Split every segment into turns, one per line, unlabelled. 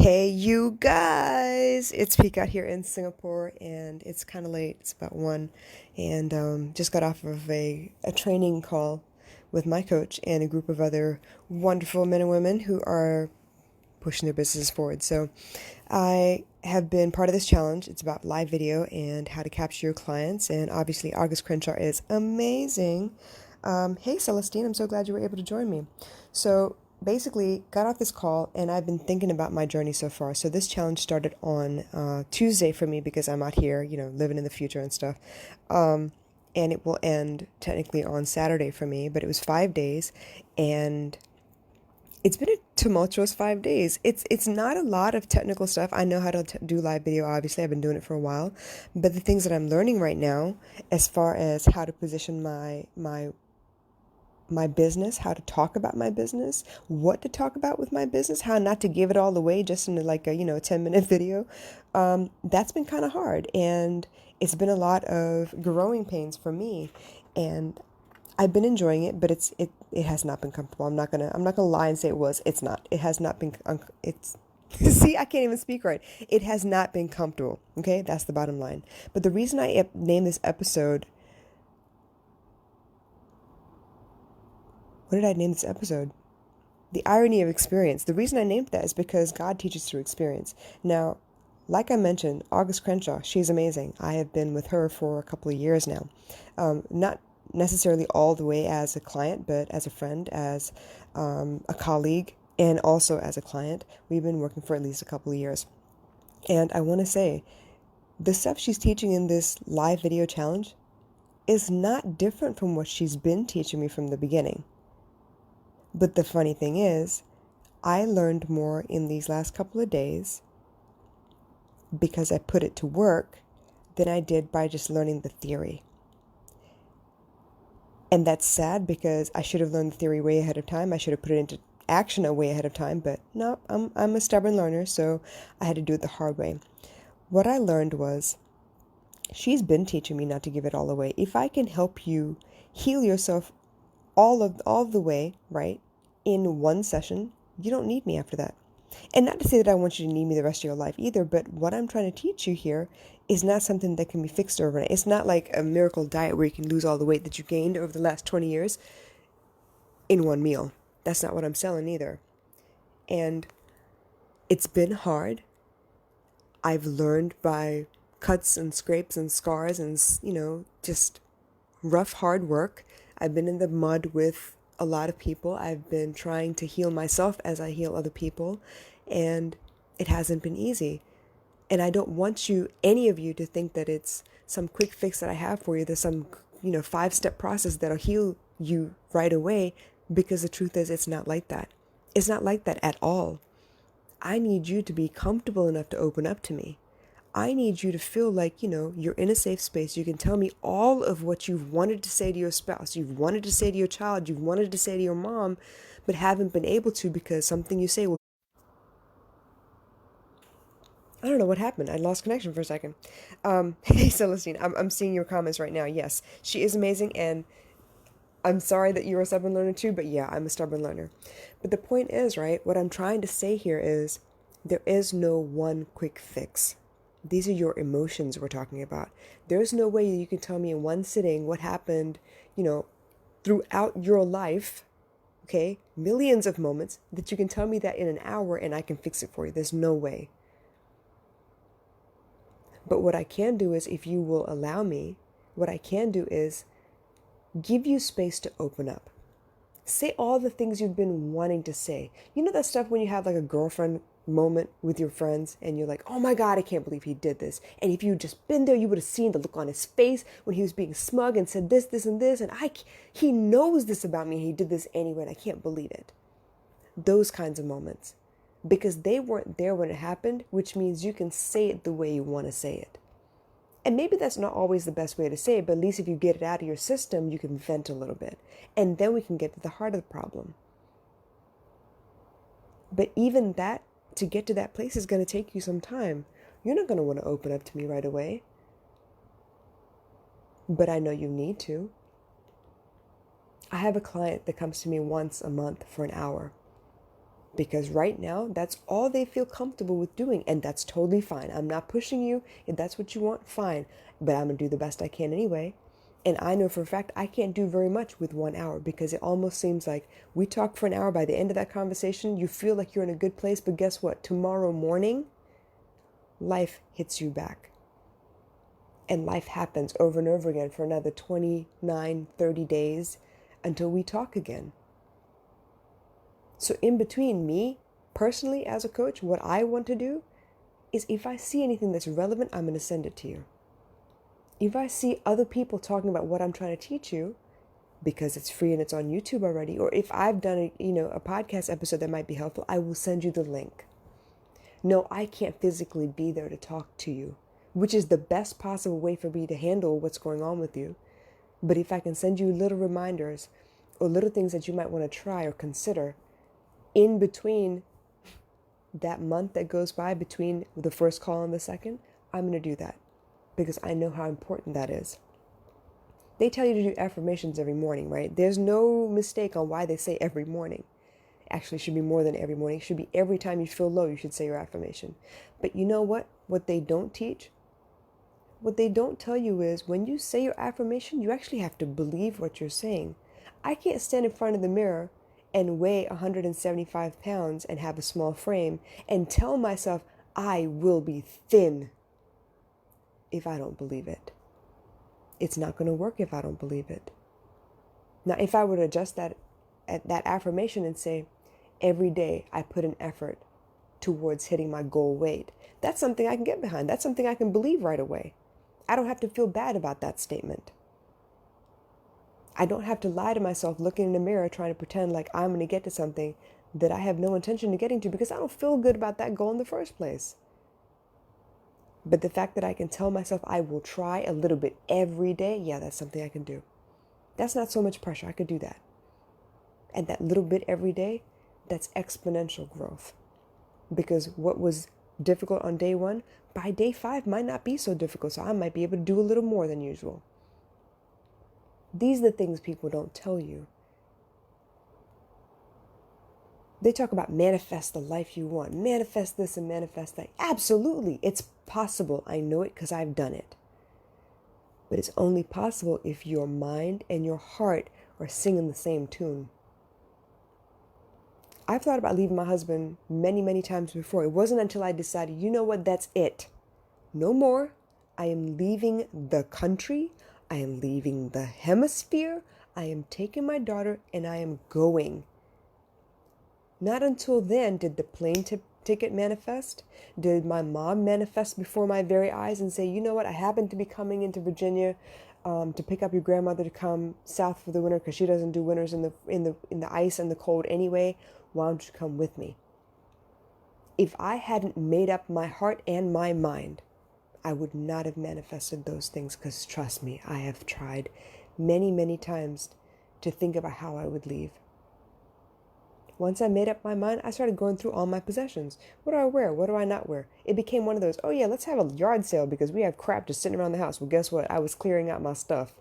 Hey, you guys! It's Peak out here in Singapore, and it's kind of late. It's about 1, and just got off of a training call with my coach and a group of other wonderful men and women who are pushing their businesses forward. So, I have been part of this challenge. It's about live video and how to capture your clients, and obviously, August Crenshaw is amazing. Hey, Celestine, I'm so glad you were able to join me. So, basically, got off this call, and I've been thinking about my journey so far. So, this challenge started on Tuesday for me because I'm out here, living in the future and stuff. And it will end technically on Saturday for me, but it was 5 days, and it's been a tumultuous 5 days. It's not a lot of technical stuff. I know how to do live video. Obviously, I've been doing it for a while, but the things that I'm learning right now, as far as how to position my business, how to talk about my business, what to talk about with my business, how not to give it all away just in like a 10-minute video, that's been kind of hard, and it's been a lot of growing pains for me, and I've been enjoying it, but it has not been comfortable. I'm not gonna lie and say it was. It's not. It has not been. It's see, I can't even speak right. It has not been comfortable. Okay, that's the bottom line. But the reason I named this episode, what did I name this episode? The irony of experience. The reason I named that is because God teaches through experience. Now, like I mentioned, August Crenshaw, she's amazing. I have been with her for a couple of years now. Not necessarily all the way as a client, but as a friend, as a colleague, and also as a client. We've been working for at least a couple of years. And I want to say, the stuff she's teaching in this live video challenge is not different from what she's been teaching me from the beginning. But the funny thing is, I learned more in these last couple of days because I put it to work than I did by just learning the theory. And that's sad because I should have learned the theory way ahead of time. I should have put it into action a way ahead of time, but no, I'm a stubborn learner, so I had to do it the hard way. What I learned was she's been teaching me not to give it all away. If I can help you heal yourself all of the way, right, in one session, you don't need me after that. And not to say that I want you to need me the rest of your life either, but what I'm trying to teach you here is not something that can be fixed overnight. It's not like a miracle diet where you can lose all the weight that you gained over the last 20 years in one meal. That's not what I'm selling either. And it's been hard. I've learned by cuts and scrapes and scars and, just rough, hard work. I've been in the mud with a lot of people. I've been trying to heal myself as I heal other people, and it hasn't been easy. And I don't want any of you, to think that it's some quick fix that I have for you. There's some, 5-step process that'll heal you right away, because the truth is, it's not like that. It's not like that at all. I need you to be comfortable enough to open up to me. I need you to feel like, you're in a safe space. You can tell me all of what you've wanted to say to your spouse, you've wanted to say to your child, you've wanted to say to your mom, but haven't been able to because something you say will. I don't know what happened. I lost connection for a second. Hey, Celestine, I'm seeing your comments right now. Yes, she is amazing, and I'm sorry that you're a stubborn learner too, but yeah, I'm a stubborn learner. But the point is, right, what I'm trying to say here is there is no one quick fix. These are your emotions we're talking about. There's no way you can tell me in one sitting what happened, throughout your life, okay, millions of moments, that you can tell me that in an hour and I can fix it for you. There's no way. But what I can do is, if you will allow me, what I can do is give you space to open up. Say all the things you've been wanting to say. You know that stuff when you have like a girlfriend moment with your friends and you're like, oh my God, I can't believe he did this. And if you'd just been there, you would have seen the look on his face when he was being smug and said this, this, and this. And he knows this about me. And he did this anyway, and I can't believe it. Those kinds of moments. Because they weren't there when it happened, which means you can say it the way you want to say it. And maybe that's not always the best way to say it, but at least if you get it out of your system, you can vent a little bit. And then we can get to the heart of the problem. But even that, to get to that place, is going to take you some time. You're not going to want to open up to me right away. But I know you need to. I have a client that comes to me once a month for an hour. Because right now, that's all they feel comfortable with doing. And that's totally fine. I'm not pushing you. If that's what you want, fine. But I'm going to do the best I can anyway. And I know for a fact I can't do very much with 1 hour, because it almost seems like we talk for an hour. By the end of that conversation, you feel like you're in a good place. But guess what? Tomorrow morning, life hits you back. And life happens over and over again for another 29, 30 days until we talk again. So in between, me, personally, as a coach, what I want to do is, if I see anything that's relevant, I'm going to send it to you. If I see other people talking about what I'm trying to teach you, because it's free and it's on YouTube already, or if I've done a podcast episode that might be helpful, I will send you the link. No, I can't physically be there to talk to you, which is the best possible way for me to handle what's going on with you. But if I can send you little reminders or little things that you might want to try or consider in between that month that goes by between the first call and the second, I'm going to do that, because I know how important that is. They tell you to do affirmations every morning, right? There's no mistake on why they say every morning. Actually, it should be more than every morning. It should be every time you feel low, you should say your affirmation. But you know what? What they don't teach, what they don't tell you is, when you say your affirmation, you actually have to believe what you're saying. I can't stand in front of the mirror and weigh 175 pounds and have a small frame and tell myself I will be thin if I don't believe it. It's not going to work if I don't believe it. Now, if I were to adjust that affirmation and say, every day I put an effort towards hitting my goal weight, that's something I can get behind. That's something I can believe right away. I don't have to feel bad about that statement. I don't have to lie to myself looking in the mirror trying to pretend like I'm going to get to something that I have no intention of getting to, because I don't feel good about that goal in the first place. But the fact that I can tell myself I will try a little bit every day, yeah, that's something I can do. That's not so much pressure. I could do that. And that little bit every day, that's exponential growth. Because what was difficult on day 1, by day 5 might not be so difficult. So I might be able to do a little more than usual. These are the things people don't tell you. They talk about manifest the life you want, manifest this and manifest that. Absolutely, it's possible. I know it because I've done it. But it's only possible if your mind and your heart are singing the same tune. I've thought about leaving my husband many, many times before. It wasn't until I decided, you know what, that's it. No more. I am leaving the country. I am leaving the hemisphere. I am taking my daughter and I am going. Not until then did the plane ticket manifest. Did my mom manifest before my very eyes and say, you know what, I happen to be coming into Virginia to pick up your grandmother to come south for the winter because she doesn't do winters in the ice and the cold anyway. Why don't you come with me? If I hadn't made up my heart and my mind, I would not have manifested those things, because trust me, I have tried many, many times to think about how I would leave. Once I made up my mind, I started going through all my possessions. What do I wear? What do I not wear? It became one of those, oh yeah, let's have a yard sale because we have crap just sitting around the house. Well, guess what? I was clearing out my stuff.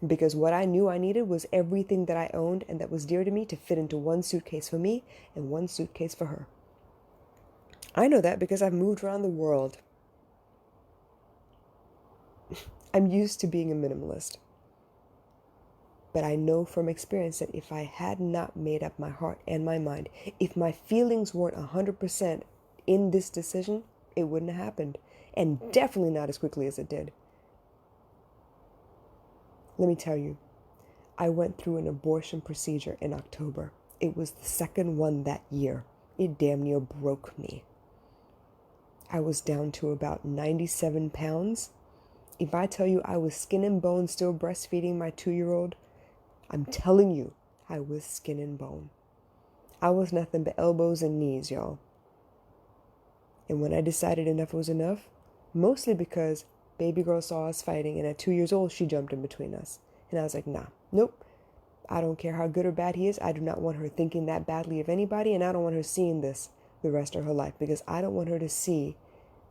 Because what I knew I needed was everything that I owned and that was dear to me to fit into one suitcase for me and one suitcase for her. I know that because I've moved around the world. I'm used to being a minimalist. But I know from experience that if I had not made up my heart and my mind, if my feelings weren't 100% in this decision, it wouldn't have happened. And definitely not as quickly as it did. Let me tell you, I went through an abortion procedure in October. It was the second one that year. It damn near broke me. I was down to about 97 pounds. If I tell you I was skin and bone still breastfeeding my 2-year-old, I'm telling you, I was skin and bone. I was nothing but elbows and knees, y'all. And when I decided enough was enough, mostly because baby girl saw us fighting, and at 2 years old, she jumped in between us. And I was like, nah, nope. I don't care how good or bad he is. I do not want her thinking that badly of anybody, and I don't want her seeing this the rest of her life, because I don't want her to see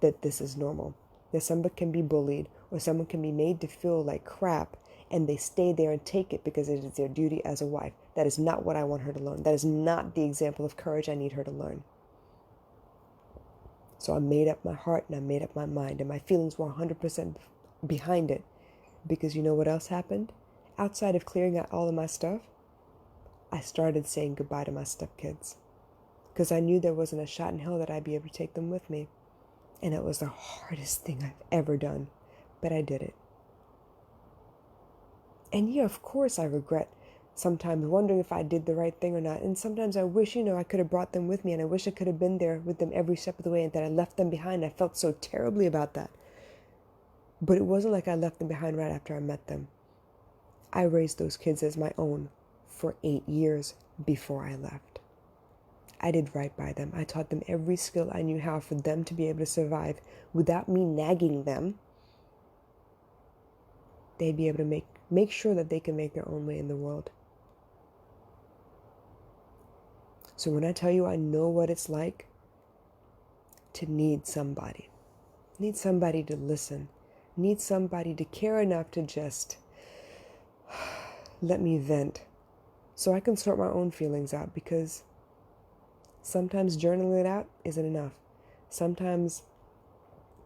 that this is normal, that somebody can be bullied or someone can be made to feel like crap, and they stay there and take it because it is their duty as a wife. That is not what I want her to learn. That is not the example of courage I need her to learn. So I made up my heart and I made up my mind, and my feelings were 100% behind it. Because you know what else happened? Outside of clearing out all of my stuff, I started saying goodbye to my stepkids. Because I knew there wasn't a shot in hell that I'd be able to take them with me. And it was the hardest thing I've ever done. But I did it. And yeah, of course I regret sometimes wondering if I did the right thing or not. And sometimes I wish, I could have brought them with me, and I wish I could have been there with them every step of the way, and that I left them behind. I felt so terribly about that. But it wasn't like I left them behind right after I met them. I raised those kids as my own for 8 years before I left. I did right by them. I taught them every skill I knew how for them to be able to survive without me nagging them. They'd be able to make sure that they can make their own way in the world. So when I tell you I know what it's like to need somebody to listen, need somebody to care enough to just let me vent so I can sort my own feelings out, because sometimes journaling it out isn't enough. Sometimes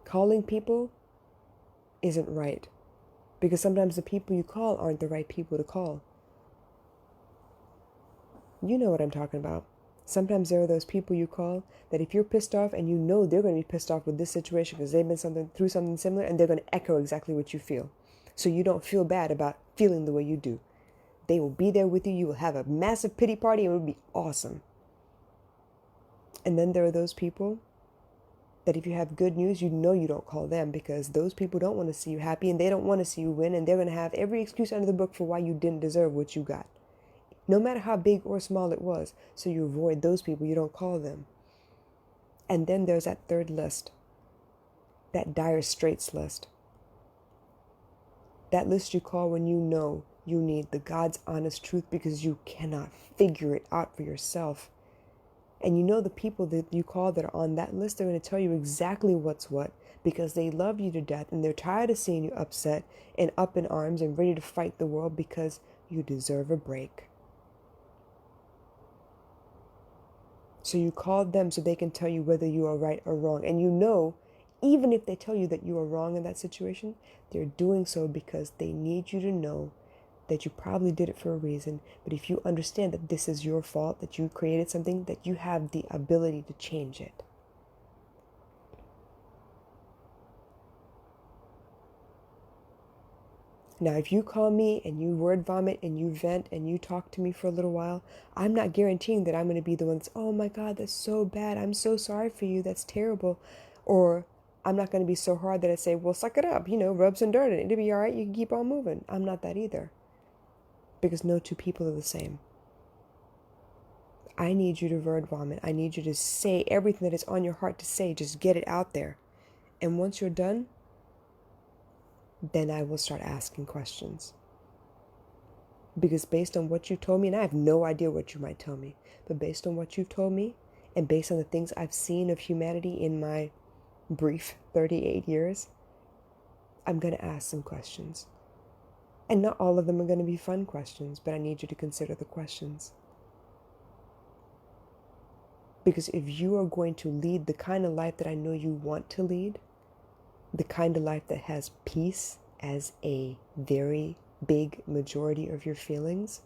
calling people isn't right, because sometimes the people you call aren't the right people to call. You know what I'm talking about. Sometimes there are those people you call that if you're pissed off, and you know they're going to be pissed off with this situation because they've been through something similar, and they're going to echo exactly what you feel. So you don't feel bad about feeling the way you do. They will be there with you. You will have a massive pity party, and it will be awesome. And then there are those people that if you have good news, you know you don't call them, because those people don't want to see you happy, and they don't want to see you win, and they're going to have every excuse under the book for why you didn't deserve what you got, no matter how big or small it was. So you avoid those people. You don't call them. And then there's that third list, that dire straits list. That list you call when you know you need the God's honest truth because you cannot figure it out for yourself. And you know the people that you call that are on that list, they're going to tell you exactly what's what, because they love you to death, and they're tired of seeing you upset and up in arms and ready to fight the world, because you deserve a break. So you called them so they can tell you whether you are right or wrong. And you know, even if they tell you that you are wrong in that situation, they're doing so because they need you to know that you probably did it for a reason. But if you understand that this is your fault, that you created something, that you have the ability to change it. Now, if you call me and you word vomit and you vent and you talk to me for a little while, I'm not guaranteeing that I'm going to be the one that's, oh my God, that's so bad. I'm so sorry for you. That's terrible. Or I'm not going to be so hard that I say, well, suck it up, rub some dirt in it. It'll be all right. You can keep on moving. I'm not that either. Because no two people are the same. I need you to word vomit. I need you to say everything that is on your heart to say. Just get it out there. And once you're done, then I will start asking questions. Because based on what you told me, and I have no idea what you might tell me, but based on what you've told me, and based on the things I've seen of humanity in my brief 38 years, I'm going to ask some questions. And not all of them are going to be fun questions, but I need you to consider the questions. Because if you are going to lead the kind of life that I know you want to lead, the kind of life that has peace as a very big majority of your feelings,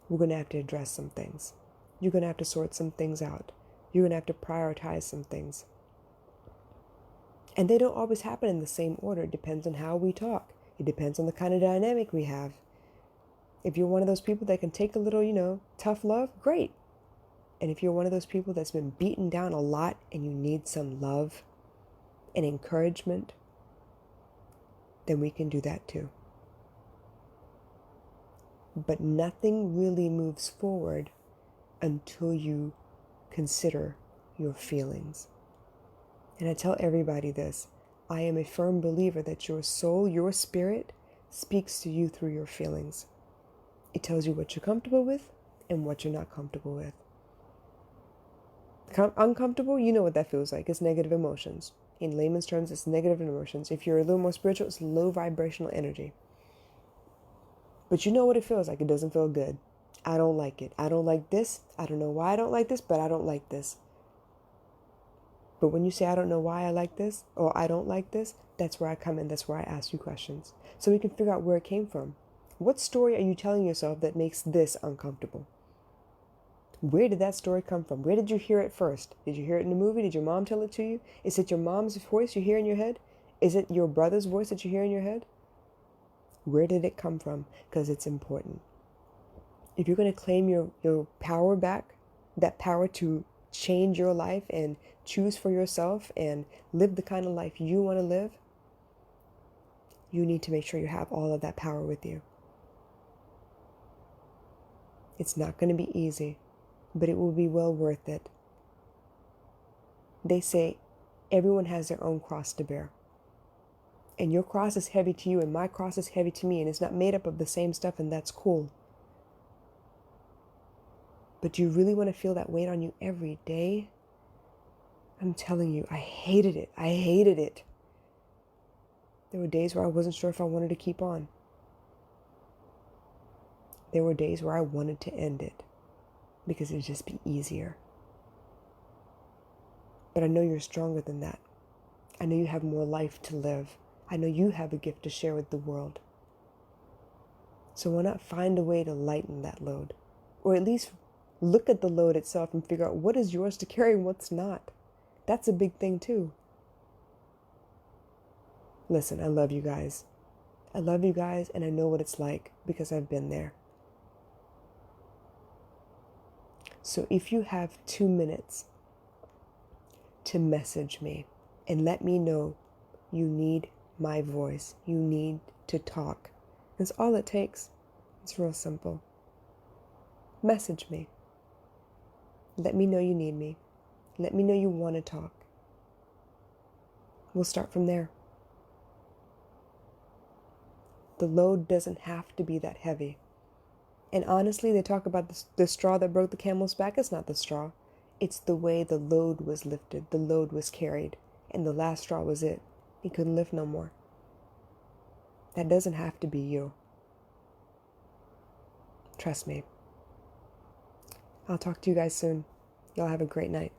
we're going to have to address some things. You're going to have to sort some things out. You're going to have to prioritize some things. And they don't always happen in the same order. It depends on how we talk. It depends on the kind of dynamic we have. If you're one of those people that can take a little, tough love, great. And if you're one of those people that's been beaten down a lot and you need some love and encouragement, then we can do that too. But nothing really moves forward until you consider your feelings. And I tell everybody this, I am a firm believer that your soul, your spirit, speaks to you through your feelings. It tells you what you're comfortable with and what you're not comfortable with. Uncomfortable, you know what that feels like. It's negative emotions. In layman's terms, it's negative emotions. If you're a little more spiritual, it's low vibrational energy. But you know what it feels like. It doesn't feel good. I don't like it. I don't like this. I don't know why I don't like this, but I don't like this. But when you say, I don't know why I like this, or I don't like this, that's where I come in. That's where I ask you questions. So we can figure out where it came from. What story are you telling yourself that makes this uncomfortable? Where did that story come from? Where did you hear it first? Did you hear it in a movie? Did your mom tell it to you? Is it your mom's voice you hear in your head? Is it your brother's voice that you hear in your head? Where did it come from? Because it's important. If you're going to claim your power back, that power to change your life and choose for yourself and live the kind of life you want to live, you need to make sure you have all of that power with you. It's not going to be easy, but it will be well worth it. They say everyone has their own cross to bear. And your cross is heavy to you and my cross is heavy to me, and it's not made up of the same stuff, and that's cool. But do you really want to feel that weight on you every day? I'm telling you, I hated it. I hated it. There were days where I wasn't sure if I wanted to keep on. There were days where I wanted to end it because it would just be easier. But I know you're stronger than that. I know you have more life to live. I know you have a gift to share with the world. So why not find a way to lighten that load? Or at least look at the load itself and figure out what is yours to carry and what's not. That's a big thing too. Listen, I love you guys. I love you guys, and I know what it's like because I've been there. So if you have 2 minutes to message me and let me know you need my voice, you need to talk, that's all it takes. It's real simple. Message me. Let me know you need me. Let me know you want to talk. We'll start from there. The load doesn't have to be that heavy. And honestly, they talk about the straw that broke the camel's back. It's not the straw. It's the way the load was lifted. The load was carried. And the last straw was it. He couldn't lift no more. That doesn't have to be you. Trust me. I'll talk to you guys soon. Y'all have a great night.